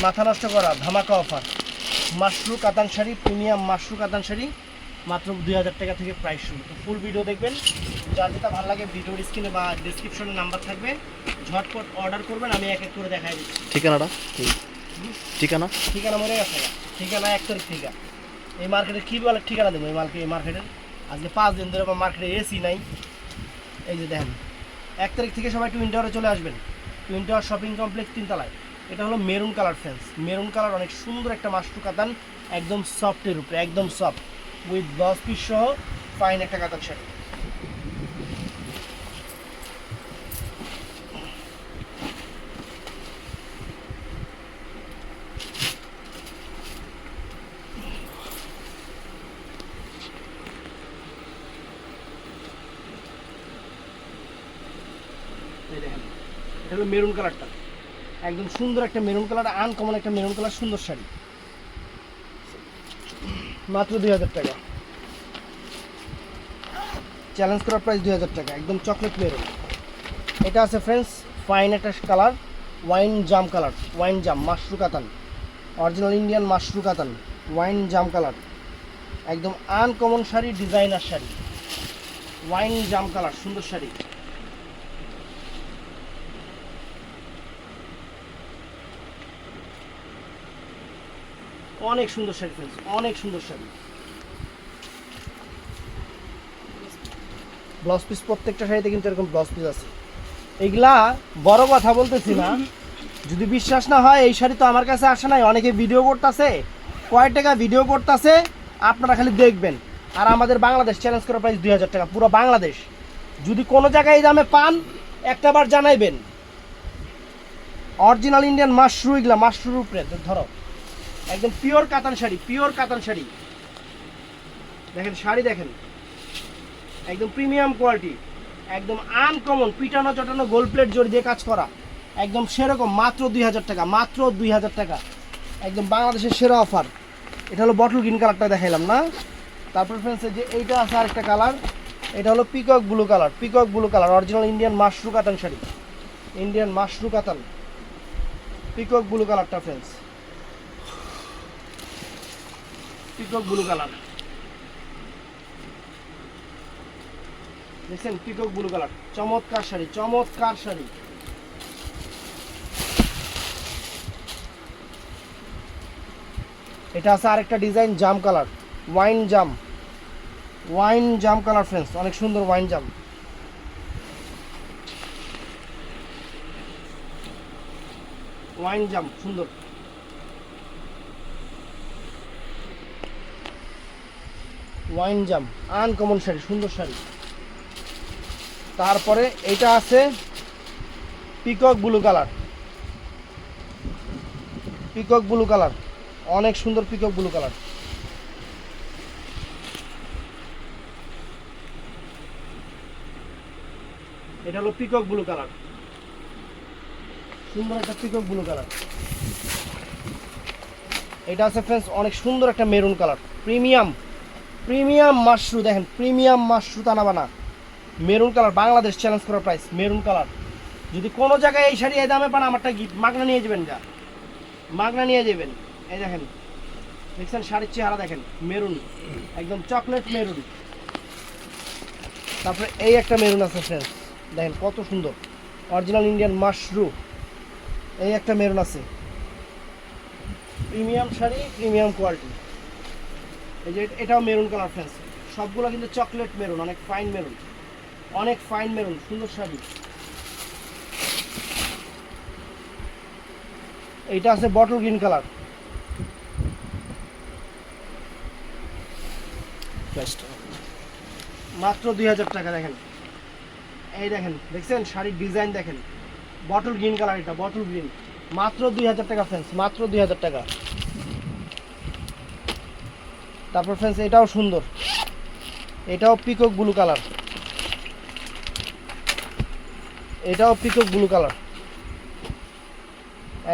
মাথা নষ্ট করা ধামাকা অফার, মাশরু কাতান শাড়ি, প্রিমিয়াম মাশরু কাতান শাড়ি মাত্র 2000 টাকা থেকে প্রাইস শুরু। তো ফুল ভিডিও দেখবেন, যার যেটা ভালো লাগে ভিডিওর স্ক্রিনে বা ডেসক্রিপশনে নাম্বার থাকবে, ঝটপট অর্ডার করবেন, আমি এক এক করে দেখাই দিচ্ছি। ঠিকানাটা ঠিকানা মরে গেছে, ঠিকানা 1 তারিখ থেকে। এই মার্কেটে কী বলে ঠিকানা দেবো? এই মার্কেটের আজকে 5 দিন ধরে আমার মার্কেটে এসি নাই। এই যে দেখেন, 1 তারিখ থেকে সবাই টুইন টাওয়ারে চলে আসবেন, টুইন টাওয়ার শপিং কমপ্লেক্স 3 তলায়। এটা হলো maroon colour friends, maroon colour, অনেক সুন্দর একটা মাশরু কাতান, একদম সফটের উপরে, একদম সফট উইথ 10 পিস সহ ফাইন একটা কাতান শাড়ি। এই দেখেন, এটা হলো মেরুন কালারটা, একদম সুন্দর একটা মেরুন কালার, আনকমন একটা মেরুন কালার, সুন্দর শাড়ি মাত্র 2000 টাকা। চ্যালেঞ্জ করার প্রাইস 2000 টাকা, একদম চকলেট মেরুন। এটা আছে ফ্রেন্ডস ফাইন একটা কালার, ওয়াইন জাম কালার, ওয়াইন জাম মাশরু কাতান, অরিজিনাল ইন্ডিয়ান মাশরু কাতান, ওয়াইন জাম কালার, একদম uncommon sari, designer sari, wine জাম কালার, সুন্দর শাড়ি। অনেক সুন্দর শাড়ি ফ্রেন্ডস, অনেক সুন্দর শাড়ি। ব্লাউজ পিস প্রত্যেকটা শাড়িতে কিন্তু এরকম ব্লাউজ পিস আছে। এগুলা বড় কথা বলতেছি না, যদি বিশ্বাস না হয়, এই শাড়ি তো আমার কাছে আসে নাই, অনেকে ভিডিও করতেছে, কয় টাকা ভিডিও করতেছে, আপনারা খালি দেখবেন। আর আমাদের বাংলাদেশ চ্যালেঞ্জ করার প্রাইস 2000 টাকা, পুরো বাংলাদেশ। যদি কোনো জায়গায় এই দামে পান, একটাবার জানাইবেন। অরিজিনাল ইন্ডিয়ান মাশরু, এগুলা মাশরুর উপরে ধরো, একদম পিওর কাতান শাড়ি, পিওর কাতান শাড়ি। দেখেন শাড়ি দেখেন, একদম প্রিমিয়াম কোয়ালিটি, একদম আনকমন, পিটানো চটানো গোল্ড প্লেট জড়ি দিয়ে কাজ করা, একদম সেরকম, মাত্র 2000 টাকা, মাত্র 2000 টাকা, একদম বাংলাদেশের সেরা অফার। এটা হলো বটল গ্রিন কালারটা দেখাইলাম না। তারপর ফ্রেন্ডস যে এইটা আছে আরেকটা কালার, এটা হলো peacock blue colour, peacock blue colour, original Indian মাশরু কাতান শাড়ি, ইন্ডিয়ান মাশরু কাতান, পিকক ব্লু কালারটা ফ্রেন্ডস, পিকক ব্লু কালার দেখছেন, পিকক ব্লু কালার, চমৎকার শাড়ি, চমৎকার শাড়ি। এটা আছে আরেকটা ডিজাইন জাম কালার, ওয়াইন জাম, ওয়াইন জাম কালার ফ্রেন্ডস, অনেক সুন্দর ওয়াইন জাম, ওয়াইন জাম সুন্দর। ওয়াইন জাম আনকমন শাড়ি, সুন্দর শাড়ি। তারপরে এটা আছে peacock blue colour, peacock blue colour, অনেক সুন্দর পিকক ব্লু কালার। এটা হলো পিকক ব্লু কালার, সুন্দর একটা পিকক ব্লু কালার। এটা আছে ফ্রেন্ডস অনেক সুন্দর একটা maroon colour, premium, premium Mashru, দেখেন premium Mashru তানাবানা, maroon colour, Bangladesh challenge করার প্রাইস, মেরুন কালার। যদি কোনো জায়গায় এই শাড়ি এই দামে পান, আমারটা গিফট, মাগনা নিয়ে যাবেন, যা মাগনা নিয়ে যাবেন। এই দেখেন, দেখছেন শাড়ির চেহারা দেখেন, মেরুন, একদম চকলেট মেরুন। তারপরে এই একটা মেরুন আছে ফ্রেন্ডস, দেখেন কত সুন্দর, অরিজিনাল ইন্ডিয়ান মাশরু। এই একটা মেরুন আছে, প্রিমিয়াম শাড়ি, প্রিমিয়াম কোয়ালিটি। এই যে এটাও মেরুন কালার ফ্রেন্ডস, সবগুলো কিন্তু চকলেট মেরুন, অনেক ফাইন মেরুন, অনেক ফাইন মেরুন, সুন্দর শাড়ি। এইটা আছে বটল গ্রিন কালার, মাত্র 2000 টাকা। দেখেন এই দেখেন, দেখছেন শাড়ির ডিজাইন দেখেন, বটল গ্রিন কালার, এটা বটল গ্রিন, মাত্র 2000 টাকা ফ্রেন্ডস, মাত্র 2000 টাকা। তারপর ফ্রেন্ডস এটাও সুন্দর, এটাও পিকক ব্লু কালার, এটাও পিকক ব্লু কালার,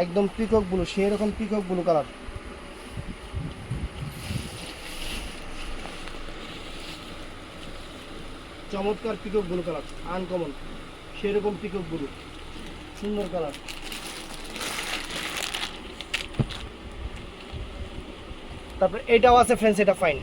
একদম পিকক ব্লু, সেরকম পিকক ব্লু কালার। চমৎকার পিকক ব্লু কালার, আনকমন, সেরকম পিকক ব্লু, সুন্দর কালার। তারপরে এটাও আছে ফ্রেন্ডস, এটা ফাইন।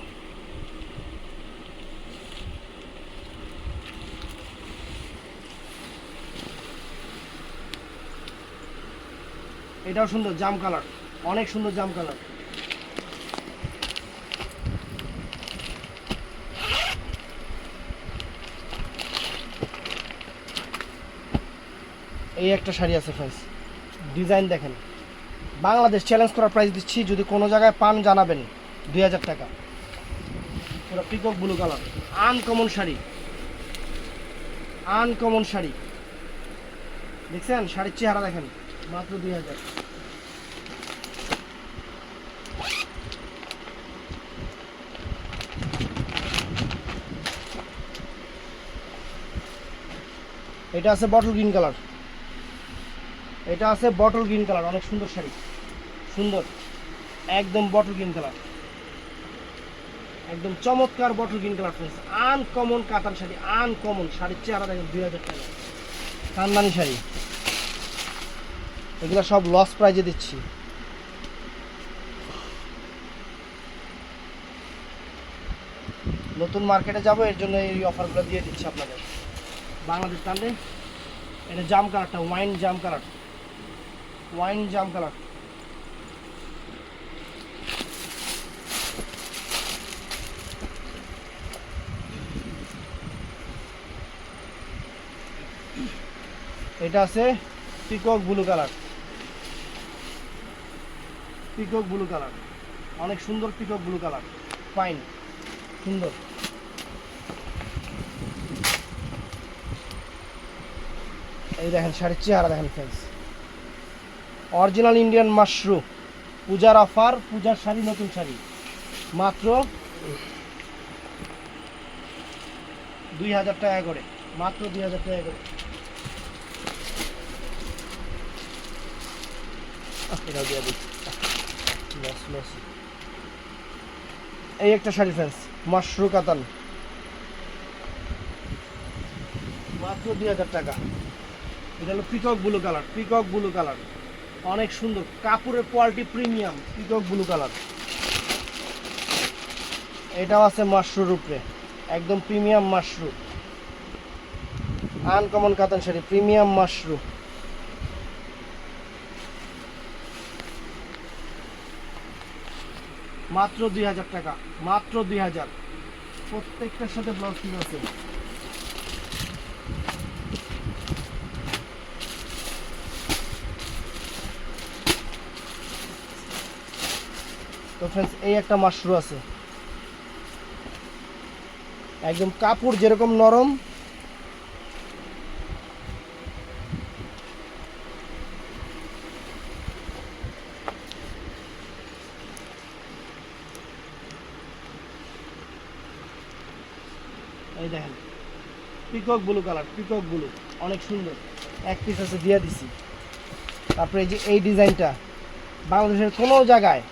এটাও সুন্দর জাম কালার, অনেক সুন্দর জাম কালার। এই একটা শাড়ি আছে ফ্রেন্ডস, ডিজাইন দেখেন, বাংলাদেশ চ্যালেঞ্জ করার প্রাইস দিচ্ছি, যদি কোনো জায়গায় পান জানাবেন 2000 টাকা। পুরো peacock blue colour, uncommon sari, uncommon sari. দেখছেন শাড়ির চেহারা দেখেন, মাত্র 2000। এটা আছে বটল গ্রিন কালার, এটা আছে বটল গ্রিন কালার, অনেক সুন্দর শাড়ি, সুন্দর একদম বটল গ্রিন কালার, একদম চমৎকার bottle green colour friends. Uncommon কাতান শাড়ি, আনকমন শাড়ির চেহারা দেখেন, 2000 টাকা খানদানি শাড়ি। এগুলো সব লস প্রাইজে দিচ্ছি। নতুন মার্কেটে যাব, এর জন্য এই অফারগুলো দিয়ে দিচ্ছি আপনাদের। বাংলাদেশ টানলে এটা জাম কালারটা, ওয়াইন জাম কালার, ওয়াইন জাম কালার। এটা আছে peacock blue colour, peacock blue colour, অনেক সুন্দর পিকক ব্লু কালার, ফাইন সুন্দর। এই দেখেন শাড়ির চেহারা দেখেন ফ্রেন্ডস, অরিজিনাল ইন্ডিয়ান মাশরুম, পূজার অফার, পূজার শাড়ি, নতুন শাড়ি, মাত্র 2000 টাকা করে, মাত্র 2000 টাকা করে। এই একটা শাড়ি ফ্রেন্ডস, মাশরুম কাতান, মাত্র 2000 টাকা। এটা হলো peacock blue colour, peacock blue colour, অনেক সুন্দর, কাপড়ের quality premium, peacock blue colour. এটাও আছে মাশরুর উপরে, একদম প্রিমিয়াম মাশরুম, আনকমন কাতান শাড়ি, প্রিমিয়াম মাশরুম। মাত্র 2000 টাকা, মাত্র 2000। প্রত্যেকটার সাথে ব্লাউজ পিস আছে। তো ফ্রেন্ডস এই একটা মাশরুম আছে, একদম কাপড় যেরকম নরম, এই দেখেন peacock blue colour, peacock blue, অনেক সুন্দর, এক পিস আছে দিয়ে দিছি। তারপরে এই যে এই ডিজাইনটা, বাংলাদেশের কোনো জায়গায়,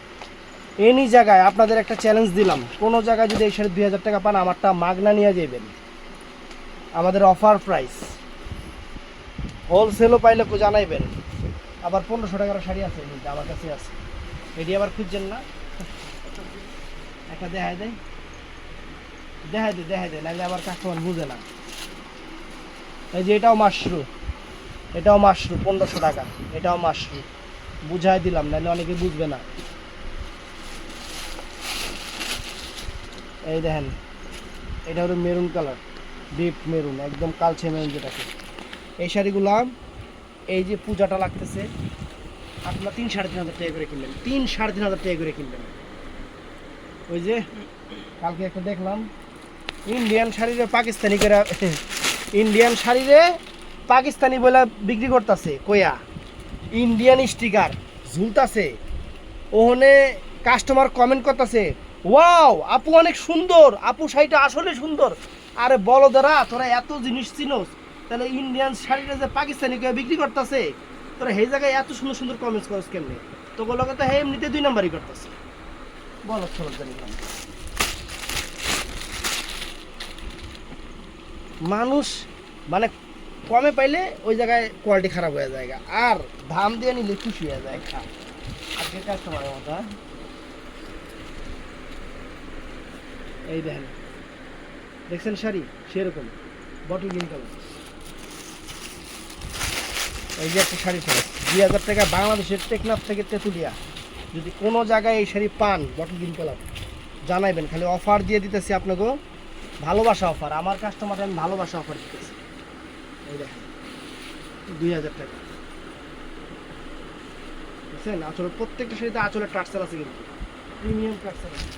এনি জায়গায় আপনাদের একটা চ্যালেঞ্জ দিলাম, কোনো জায়গায় যদি এই শাড়ি 2000 টাকা পান, আমারটা মাগনা নিয়ে যাবেন, আমাদের অফার প্রাইস। হোলসেলও পাইলে জানাইবেন। আবার 1500 টাকার শাড়ি আছে কিন্তু আমার কাছে আছে, এটি আবার খুঁজছেন না, একটা দেখায় দেয়, দেখায় দেয়, নাহলে আবার কাস্টমার বুঝে না। এই যে এটাও মাশরুম, এটাও মাশরুম 1500 টাকা, এটাও মাশরুম, বুঝাই দিলাম, নাহলে অনেকে বুঝবে না। এই দেখেন এটা হলো মেরুন কালার, ডিপ মেরুন, একদম কালচে মেরুন যেটাকে। এই শাড়িগুলা এই যে পূজাটা লাগতেছে, আপনার 3-3.5 টাকা করে কিনবেন, 3-3.5 টাকা করে কিনবেন। ওই যে কালকে একটা দেখলাম ইন্ডিয়ান শাড়িরে পাকিস্তানি করে, ইন্ডিয়ান শাড়িরে পাকিস্তানি বলে বিক্রি করতেছে, কয়া ইন্ডিয়ান স্টিকার ঝুলতাছে, ওখানে কাস্টমার কমেন্ট করতেছে, ওয়াও আপু অনেক সুন্দর, আপু শাড়িটা আসলে সুন্দর। আরে বলো দাঁড়া, তোরা এত জিনিস চিনোস, তাহলে ইন্ডিয়ান শাড়িটা যে পাকিস্তানি কেউ বিক্রি করতেছে, তোরা সেই জায়গায় এত সুন্দর সুন্দর কমেন্টস করছ কেমনে? তো বলো তো হে এমনিতে 2 নাম্বারই করতেছে, বলো চলো জানিলাম। মানুষ মানে কমে পাইলে ওই জায়গায় কোয়ালিটি খারাপ হয়ে যায়, আর দাম দিয়ে নিলে খুশি হয়ে যায়। আজকে কাস্টমারের মতো এই দেখেন, দেখছেন শাড়ি সেরকম বটল গ্রিন কালার। এই যে একটা শাড়ি ছিল 2000 টাকা, বাংলাদেশের টেকনাফ থেকে তেঁতুলিয়া। যদি কোনো জায়গায় এই শাড়ি পান বটল গ্রিন কালার জানাইবেন, খালি অফার দিয়ে দিতেছি আপনাকে, ভালোবাসা অফার, আমার কাস্টমার আমি ভালোবাসা অফার দিতেছি। এই দেখেন 2000 টাকা, বুঝছেন? আঁচলের প্রত্যেকটা শাড়িতে আঁচলের টার্সেল আছে, কিন্তু প্রিমিয়াম টার্সেল আছে।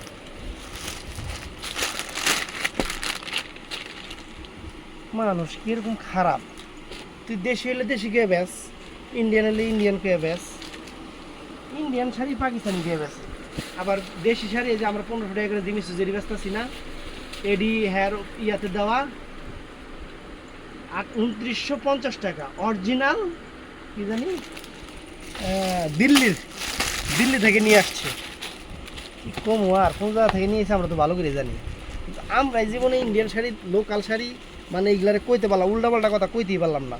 মানুষ কিরকম খারাপ, তুই দেশি হলে দেশি কে ব্যাস, ইন্ডিয়ান হলে ইন্ডিয়ান কে ব্যাস, ইন্ডিয়ান শাড়ি পাকিস্তানি কে ব্যাস, আবার দেশি শাড়ি যে আমরা 1500 টাকা করে জিনিস জেরি ব্যস্ত আছি না, এডি হেয়ার ইয়াতে দেওয়া 2950 টাকা অরিজিনাল, কি জানি দিল্লি থেকে নিয়ে আসছে। কি কম আর কোন জায়গা থেকে নিয়ে এসে আমরা তো ভালো করে জানি, কিন্তু আমরা এই জীবনে ইন্ডিয়ান শাড়ি, লোকাল শাড়ি মানে এইগুলারে কইতে পারলাম, উল্টাপাল্টা কথা কইতেই পারলাম না।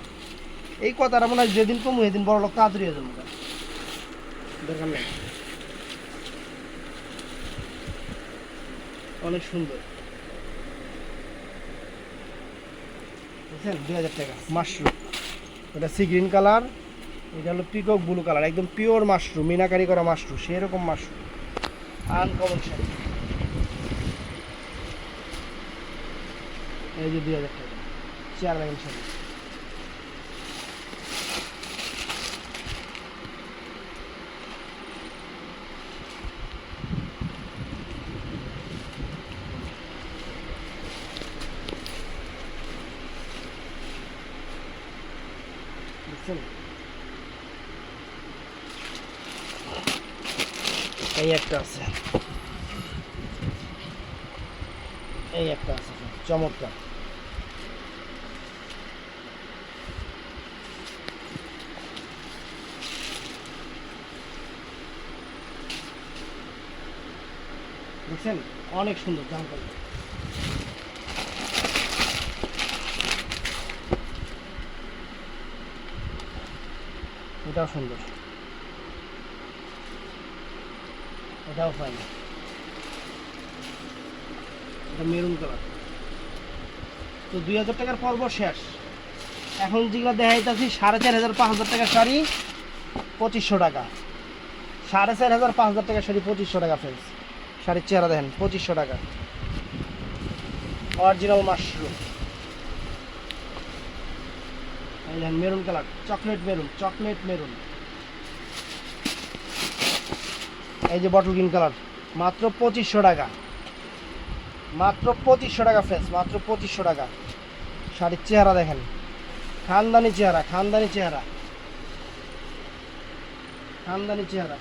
এই কথাটা মনে হয় যেদিন কমু সেদিন বড় লোক তাড়াতাড়ি হয়ে যাবো, দরকার নেই। অনেক সুন্দর, বুঝছেন? 2000 টাকা মাশরুম, এটা সি গ্রিন কালার, এটা হলো পিকক ব্লু কালার, একদম পিওর মাশরুম, মিনাকারি করা মাশরুম, সেরকম মাশরুম, আনকমন শাড়ি। এই যে 2000 টাকা চেয়ার ব্যাগের শাড়ি। বুঝছেন? এই একটা আছে, এই একটা আছে চমৎকার, বুঝছেন? অনেক সুন্দর, দাম কত? এটাও সুন্দর, এটাও ফাইন, এটা মেরুন কালার। তো 2000 টাকার পর্ব শেষ। এখন যেগুলো দেখাইতেছি 4500 5000 টাকার শাড়ি 2500 টাকা, 4500 5000 টাকার শাড়ি 2500 টাকা। ফ্রেন্ডস, শাড়ির চেহারা দেখেন, 2500 টাকা অরিজিনাল মাশরুম। এই দেখেন মেরুন কালার, চকলেট মেরুন। এই যে বটল গ্রিন কালার, মাত্র 2500 টাকা, মাত্র 2500 টাকা ফ্রেন্ডস, মাত্র 2500 টাকা। শাড়ির চেহারা দেখেন, খানদানি চেহারা, খানদানি চেহারা।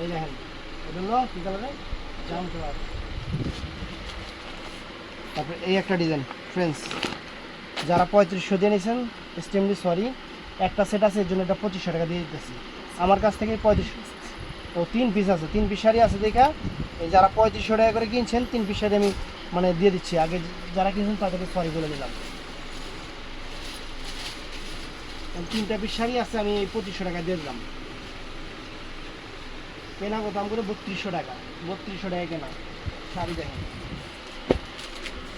এই দেখেন, এটা হলো কি কালারে, জাম কালার। তারপরে এই একটা ডিজাইন ফ্রেন্ডস, যারা 3500 দিয়ে নিয়েছেন এক্সট্রিমলি সরি, একটা সেট আছে এর জন্য এটা 2500 টাকা দিয়ে দিতেছি। আমার কাছ থেকে 3500, ও 3 পিস আছে, 3 পিস শাড়ি আছে দেখা, এই যারা 3500 টাকা করে কিনছেন 3 পিস শাড়ি আমি মানে দিয়ে দিচ্ছি। আগে যারা কিনছেন তাদেরকে সরি বলে দিলাম। 3টা পিস শাড়ি আছে, আমি 2500 টাকা দিয়ে দিলাম। কেনা কত দাম করে 3200 টাকা, 3200 টাকা কেনা শাড়ি। দেখেন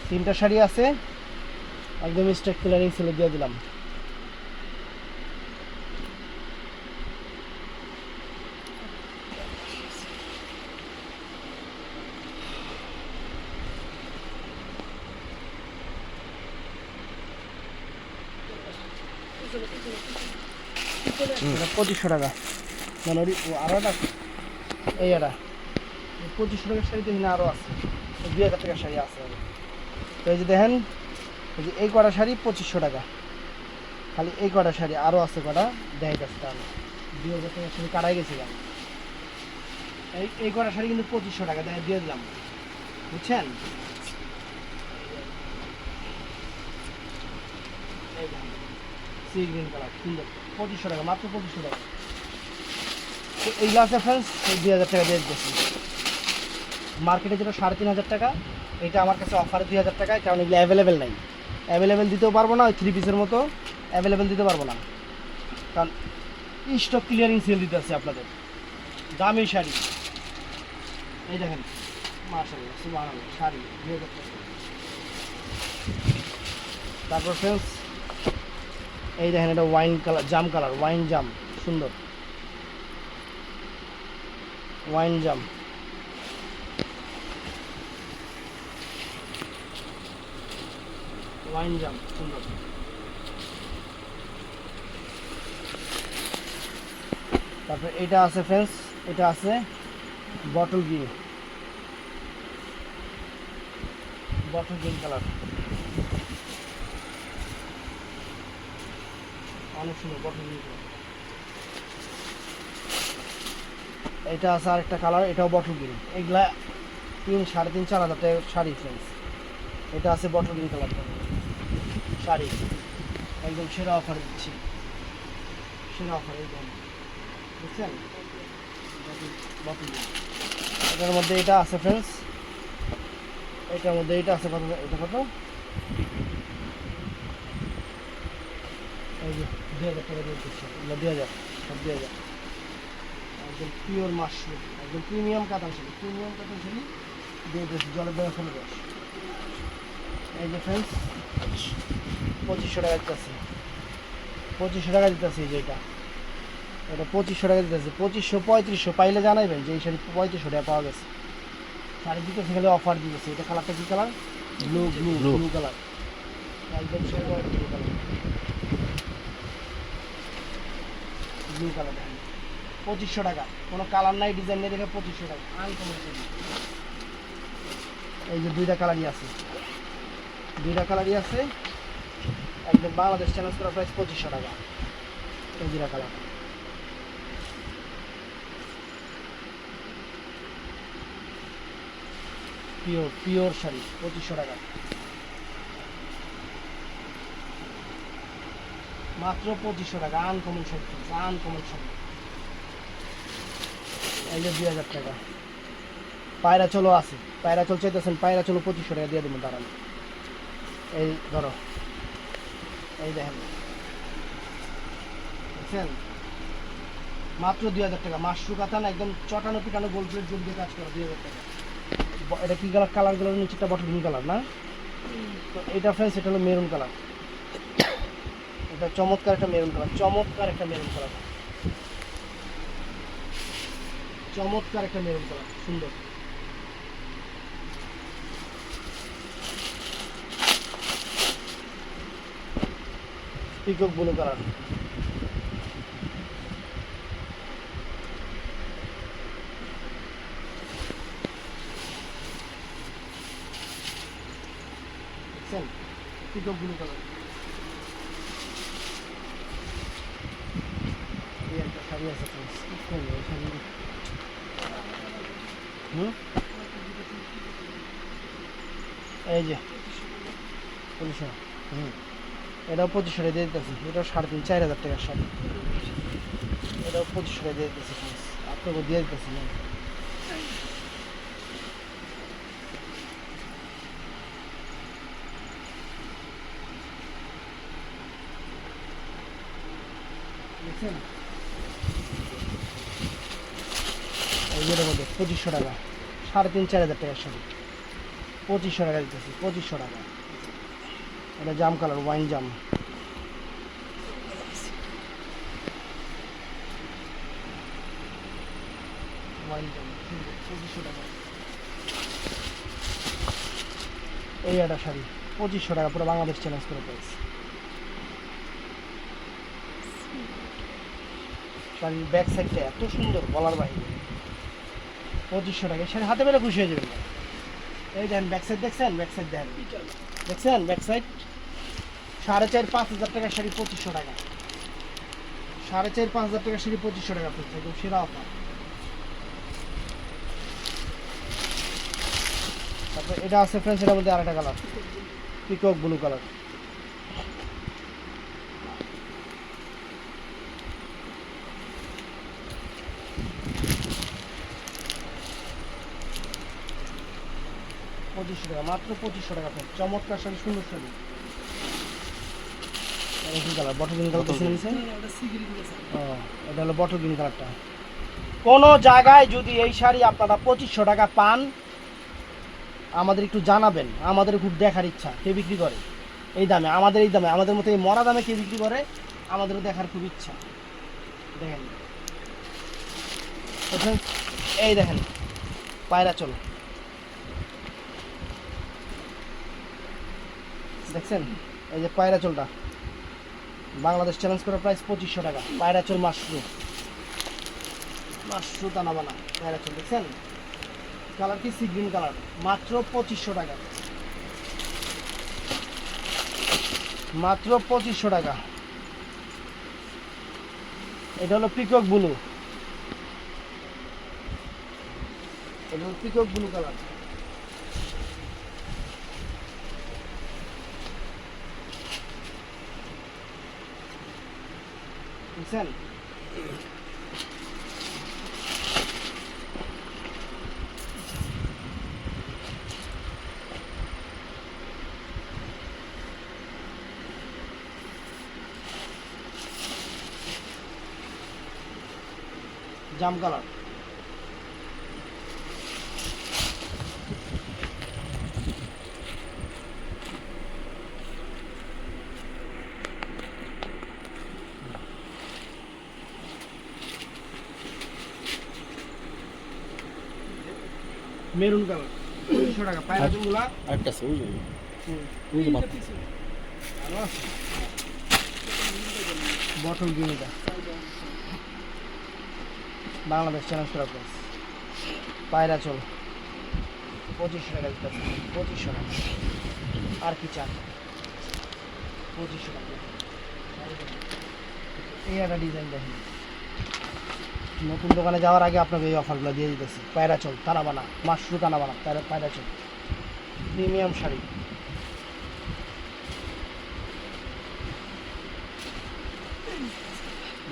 3টা শাড়ি আছে, একদম স্টক ক্লিয়ারিং সেলে দিয়ে দিলাম। এটা 2500 টাকা, মানে আরো একটা এই এটা 2500 টাকার শাড়ি তো এখানে আরও আছে, 2000 টাকার শাড়ি আছে। তো এই যে দেখেন, এই যে এই কটা শাড়ি 2500 টাকা, খালি এই কটা শাড়ি, আরও আছে কটা দেখাই যাচ্ছে। তাহলে 2000 টাকার শাড়ি কাটাই গেছিলাম, এই কটা শাড়ি কিন্তু 2500 টাকা দিয়ে দিলাম, বুঝছেন? এই সি গ্রিন কালার সুন্দর, 2500 টাকা, মাত্র 2500 টাকা। এইগুলো আছে ফ্রেন্ডস, এই 2000 টাকা দিয়ে দিচ্ছি। মার্কেটে যেটা 3500 টাকা, এটা আমার কাছে অফারে 2000 টাকায়, কারণ এগুলো অ্যাভেলেবেল নাই। অ্যাভেলেবেল দিতেও পারবো না, ওই 3 পিসের মতো অ্যাভেলেবেল দিতে পারবো না, কারণ স্টক ক্লিয়ারিং সেল দিতে আছে আপনাদের। দামি শাড়ি, এই দেখেন, মাশাআল্লাহ সুবহানাল্লাহ, শাড়ি 2000 টাকা। তারপর ফ্রেন্ডস এই দেখেন, এটা ওয়াইন কালার, জাম কালার, ওয়াইন জাম, সুন্দর ওয়াইন জাম। ওয়াইন জাম সুন্দর। তারপরে এটা আছে ফ্রেন্ডস, এটা আছে bottle green, bottle green colour, অনেক সুন্দর বটল গ্রিন কালার। এটা আছে আরেকটা কালার, এটাও বটল গ্রিন। এগুলা 3, 3.5, 4 হাজার টাকার শাড়ি ফ্রেন্ডস। এটা আছে বটল গ্রিন কালার শাড়ি, একদম সেরা অফার দিচ্ছি, সেরা অফার। একদম বুঝছেন, বটল গ্রিন। এটার মধ্যে এটা আছে ফ্রেন্ডস, এটার মধ্যে এটা আছে কত, এটা কত, এই যে 2000 টাকা দিয়ে দিচ্ছি, এগুলো 2000, সব 2000। একদম পিওর মাশরুম, একদম প্রিমিয়াম কাতান শাড়ি, প্রিমিয়াম কাতান শাড়ি দিয়ে দিচ্ছি, জলের দেওয়া ফেলে দেওয়া। এই যে ফ্রেন্ডস 2500 টাকা দিতেছে, 2500 টাকা দিতেছে। এই যে এটা 2500 টাকা দিতেছে, 2500 3500 পাইলে জানাইবেন যে এই শাড়ি 3500 টাকা পাওয়া গেছে। শাড়ি দিতেছে খালি অফার দিতেছে। এটা কালারটা কি colour? Blue blue blue colour, একদম ব্লু কালার, ব্লু কালার। 2500 টাকা, কোনো কালার নাই, ডিজাইন নেই, দেখে 2500 টাকা আনকমন। এই যে দুইটা কালারই আছে, দুইটা কালারই আছে, একদম বাংলাদেশ চ্যালেঞ্জ করা প্রাইস 2500 টাকা। এই দুইটা কালার পিওর, পিওর শাড়ি 2500 টাকা, মাত্র 2500 টাকা। Uncommon sari, uncommon sari. এই যে 2000 টাকা। পায়রা চলো আছে, পায়রা চল চাইতেছেন, পায়রা চলো 2500 টাকা দিয়ে দেবেন, দাঁড়ান। এই ধরো, এই দেখেন, দেখছেন, মাত্র 2000 টাকা। মাশরু কাতান, একদম চটানো পিটানো গোল্ড প্লেট জুট দিয়ে কাজ করা, 2000 টাকা। এটা কি কালার? কালারগুলো নিচেটা বটল গ্রিন কালার না? তো এটা ফ্রেন্ডস, এটা হলো মেরুন কালার। এটা চমৎকার একটা মেরুন কালার, চমৎকার একটা মেরুন কালার, চমৎকার একটা মেরুন কালার, সুন্দর। পিকক ব্লু কালার, দেখছেন, পিকক ব্লু কালার। এই একটা শাড়ি আছে ফ্রেন্ডস, কি করবো এই শাড়ি? এই যে 2500, এটাও 2500 টাকা দিয়ে দিতেছি। এটাও 3.5 4000 টাকার শাড়ি, এটাও 2500 টাকা দিয়ে দিতেছি ফ্রেন্ডস, আপনাকে দিয়ে দিতেছি। দেখছেন, এই যেটার মধ্যে 2500 টাকা, 3.5 4000 টাকার শাড়ি, 2500 টাকা দিতেছি, 2500 টাকা। এটা জাম কালার, ওয়াইন জাম, ওয়াইন জাম, 2500 টাকা। এই একটা শাড়ি 2500 টাকা, পুরো বাংলাদেশ চ্যালেঞ্জ করে পেয়েছে। শাড়ির ব্যাক সাইডটা এত সুন্দর, বলার বাইরে। 2500 টাকা শাড়ি হাতে পেলে খুশি হয়ে যাবেন। এই দেখেন ব্যাক সাইড, দেখছেন ব্যাক সাইড, দেখেন দেখছেন ব্যাক সাইড। 4.5-5 হাজার টাকার শাড়ি 2500 টাকা, 4.5-5 হাজার টাকার শাড়ি 2500 টাকা পড়ছে, একদম সেরা অফার। তারপর এটা আছে ফ্রেন্ডস, এটার মধ্যে আরেকটা কালার, পিকক ব্লু কালার। 2500 টাকা, মাত্র 2500 টাকা ফ্রেন্ডস। চমৎকার শাড়ি, সুন্দর শাড়ি। কি কালার? বটল গ্রিন কালার নিছেন? ও, এটা হলো বটল গ্রিন কালারটা। কোন জায়গায় যদি এই শাড়ি আপনারা 2500 টাকা পান আমাদের একটু জানাবেন, আমাদের খুব দেখার ইচ্ছা কে বিক্রি করে এই দামে, আমাদের এই দামে, আমাদের মতো এই মরা দামে কে বিক্রি করে আমাদেরও দেখার খুব ইচ্ছা। দেখেন এই দেখেন পায়রা চল, দেখছেন এই যে পায়রা চলটা বাংলাদেশ চ্যালেঞ্জ করার প্রাইস 2500 টাকা। পায়রা চল মাশরু, মাশরু টানা বানা পায়রা চল, দেখছেন কালার কি সি গ্রিন কালার, মাত্র 2500 টাকা, মাত্র 2500 টাকা। এটা হলো পিকক ব্লু, এটা হলো পিকক ব্লু কালার। বুঝছেন জাম কালার, মেরুন কালার 2500 টাকা। পায়রা চুলগুলা আরেকটা আছে ওই যে ভালো আছে, বটল গ্রিনটা বাংলাদেশ চ্যালেঞ্জ করা প্রাইস। পায়রা চল 2500 টাকা দিতেছে, 2500 টাকা। আর কি চান? 2500 টাকা। এই একটা ডিজাইন দেখেন, নতুন দোকানে যাওয়ার আগে আপনাকে এই অফারগুলো দিয়ে দিতেছি। পায়রা চল টানা বানা, মাশরু টানা বানা, পায়রা চল প্রিমিয়াম শাড়ি।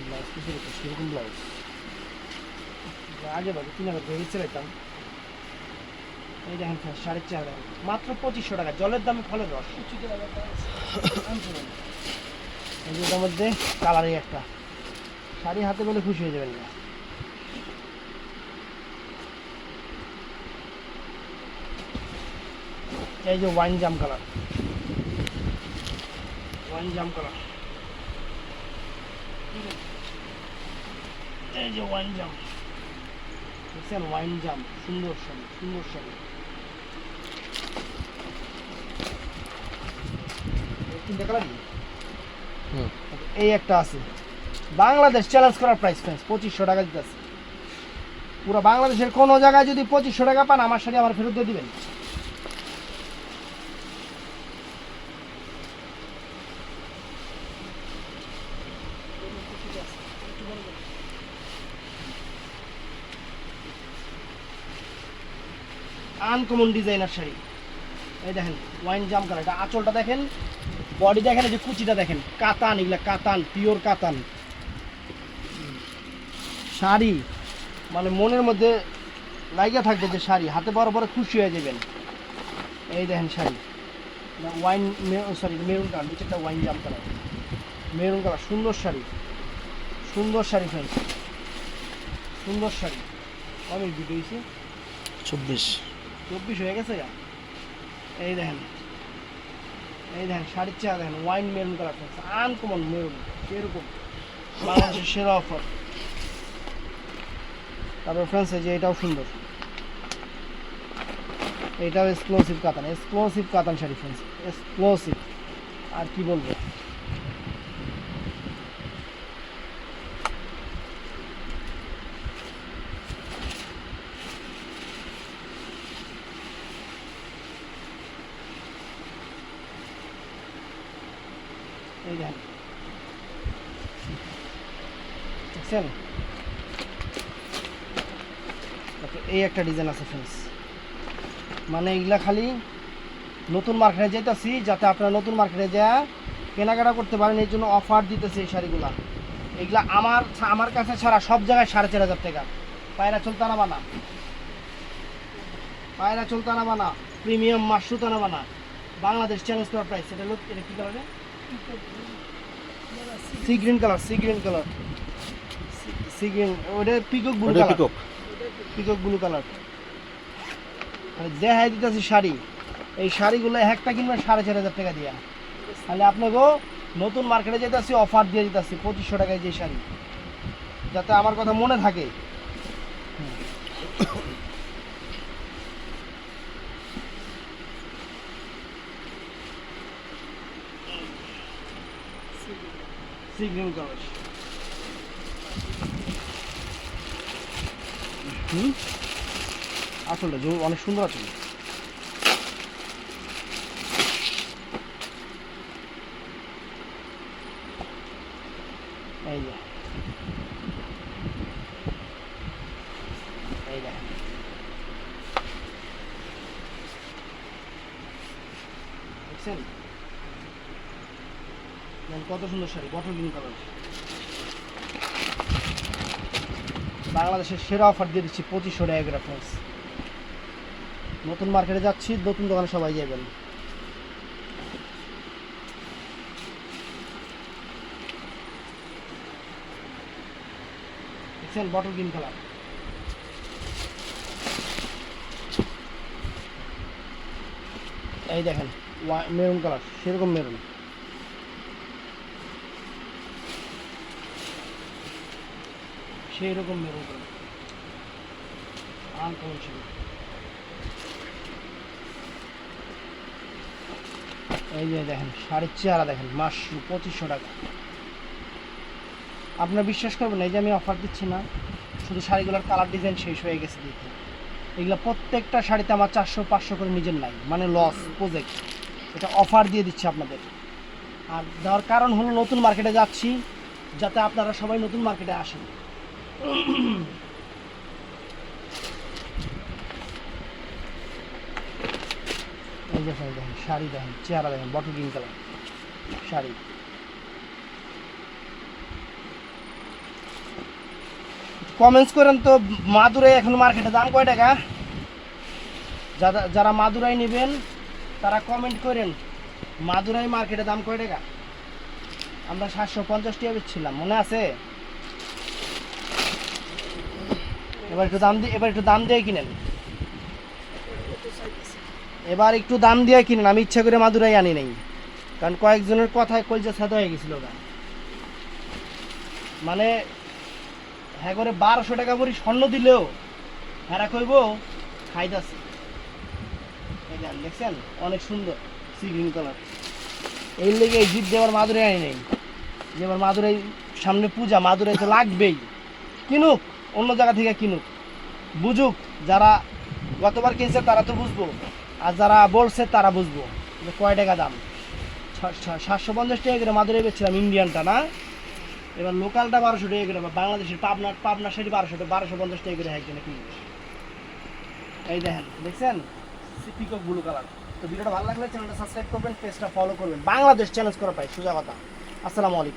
ব্লাউজ কিছু সেরকম ব্লাউজ আগে বাজে 3000 ভেবে চাইতাম। এই দেখেন 4.5 মাত্র 2500 টাকা। জলের দামে ফলের রস। এই যে এটার মধ্যে কালারই একটা শাড়ি হাতে পেলে খুশি হয়ে যাবেন না। এই যে ওয়াইন জাম কালার, ওয়াইন জাম কালার, এই যে ওয়াইন জাম, দেখছেন ওয়াইন জাম, সুন্দর শাড়ি, সুন্দর শাড়ি। তিনটা কালার এই একটা আছে, বাংলাদেশ চ্যালেঞ্জ করার প্রাইস ফ্রেন্ডস 2500 টাকা দিতে আছে। পুরো বাংলাদেশের কোনো জায়গায় যদি 2500 টাকা পান আমার শাড়ি আমার ফেরত দিয়ে দিবেন। আনকমন ডিজাইনার শাড়ি, এই দেখেন ওয়াইন জাম কালার, এটা আঁচলটা দেখেন, বডি দেখেন, এই যে কুচিটা দেখেন, কাতান, এগুলা কাতান, পিওর কাতান শাড়ি, মানে মনের মধ্যে লাগিয়ে থাকবে যে শাড়ি হাতে বড় বড় খুশি হয়ে যাবেন। এই দেখেন sari wine sorry maroon colour, নিচেরটা ওয়াইন জাম কালার, মেরুন কালার, সুন্দর শাড়ি, সুন্দর শাড়ি ফ্রেন্ডস, সুন্দর শাড়ি। আমি ভিডিও দিয়েছি 24 হয়ে গেছে গা। এই দেখেন, এই দেখেন শাড়ির চেহারা দেখেন, wine maroon colour friends, uncommon maroon, এরকম বাংলাদেশের সেরা অফার। তারপর ফ্রেন্ডস এই যে এটাও সুন্দর, এটাও এক্সক্লুসিভ কাতান, এক্সক্লুসিভ কাতান শাড়ি ফ্রেন্ডস, এক্সক্লুসিভ আর কি বলবো। এই দেখেন দেখছেন, এই একটা ডিজাইন আছে ফ্রেন্ডস, মানে এগুলা খালি নতুন মার্কেটে যেতেছি যাতে আপনারা নতুন মার্কেটে যা কেনাকাটা করতে পারেন, এই জন্য অফার দিতেছে এই শাড়িগুলা। এগুলা আমার কাছে ছাড়া সব জায়গায় 4500 টাকা। পায়রা চলতানা বানা, পায়রা চলতানা বানা প্রিমিয়াম মাশরুতানা বানা বাংলাদেশ চ্যালেঞ্জ করা প্রাইস। এটা লোক এটা কি colour? Sea green colour, sea green colour, sea green. ওটা peacock blue colour, peacock blue colour. মানে যে হাই দিতেছি শাড়ি, এই শাড়িগুলো একটা কিনবেন 4500 টাকা দিয়া। তাহলে আপনাকেও নতুন মার্কেটে যেতেছি অফার দিয়ে দিতেছি 2500 টাকায় যে শাড়ি, যাতে আমার কথা মনে থাকে। C green colour. আসলে অনেক সুন্দর আছে। এই যে এই যে দেখছেন কত সুন্দর শাড়ি, বটল গ্রিন কালার। বাংলাদেশের সেরা অফার দিয়ে দিচ্ছি 2500 টাকা করে প্রাইস। নতুন মার্কেটে যাচ্ছি, নতুন দোকানে সবাই যাবেন। দেখছেন বটল গ্রিন কালার। এই দেখেন মেরুন কালার, সেরকম মেরুন। সেই রকম মেরুন কালার, আনকমন ছিল। এই যে দেখেন শাড়ির চেহারা দেখেন, মাত্র 2500 টাকা। আপনারা বিশ্বাস করবেন এই যে আমি অফার দিচ্ছি না, শুধু শাড়িগুলোর কালার ডিজাইন শেষ হয়ে গেছে দেখে। এগুলো প্রত্যেকটা শাড়িতে আমার 400-500 করে নিজের নাই, মানে লস প্রজেক্ট। এটা অফার দিয়ে দিচ্ছি আপনাদের। আর দেওয়ার কারণ হলো নতুন মার্কেটে যাচ্ছি, যাতে আপনারা সবাই নতুন মার্কেটে আসেন। এই যে শাড়ি দেখেন, শাড়ি দেখেন, চেহারা দেখেন, bottle green colour sari. Comments করেন তো, মাদুরাই এখন মার্কেটে দাম কয় টাকা? যারা মাদুরাই নেবেন তারা কমেন্ট করেন, মাদুরাই মার্কেটে দাম কয় টাকা? আমরা 750 টাকা বেচছিলাম, মনে আছে? এবার একটু দাম দিয়ে কিনেন, এবার একটু দাম দিয়ে কিনেন। আমি ইচ্ছা করে মাদুরাই আনি নাই, কারণ কয়েকজনের কথায় কলজা ছাদা হয়ে গেছিল। মানে হ্যাঁ করে 1200 টাকা ভরি স্বর্ণ দিলেও হ্যাঁ কইব খাইতেছে। দেখছেন অনেক সুন্দর সি গ্রিন কালার। এই লেগে এই জিপ দেওয়ার মাদুরাই আনি নেই, যেবার মাদুরাই সামনে পূজা, মাদুরাই তো লাগবেই। কিনুক, অন্য জায়গা থেকে কিনুক, বুঝুক। যারা গতবার কিনছে তারা তো বুঝবো, আর যারা বলছে তারা বুঝবো যে কয় টাকা দাম। 750 টাকা করে মাদুরাই বেচছিলাম, ইন্ডিয়ানটা না। এবার লোকালটা 1200 টাকা করে, বাংলাদেশের পাবনা শাড়ি 1250 টাকা করে একজনে কিনবে। এই দেখেন, দেখছেন পিকক ব্লু কালার। তো ভিডিওটা ভালো লাগলে চ্যানেলটা সাবস্ক্রাইব করবেন, পেজটা ফলো করবেন। বাংলাদেশ চ্যালেঞ্জ করা পাই, সোজা কথা। আসসালামু আলাইকুম।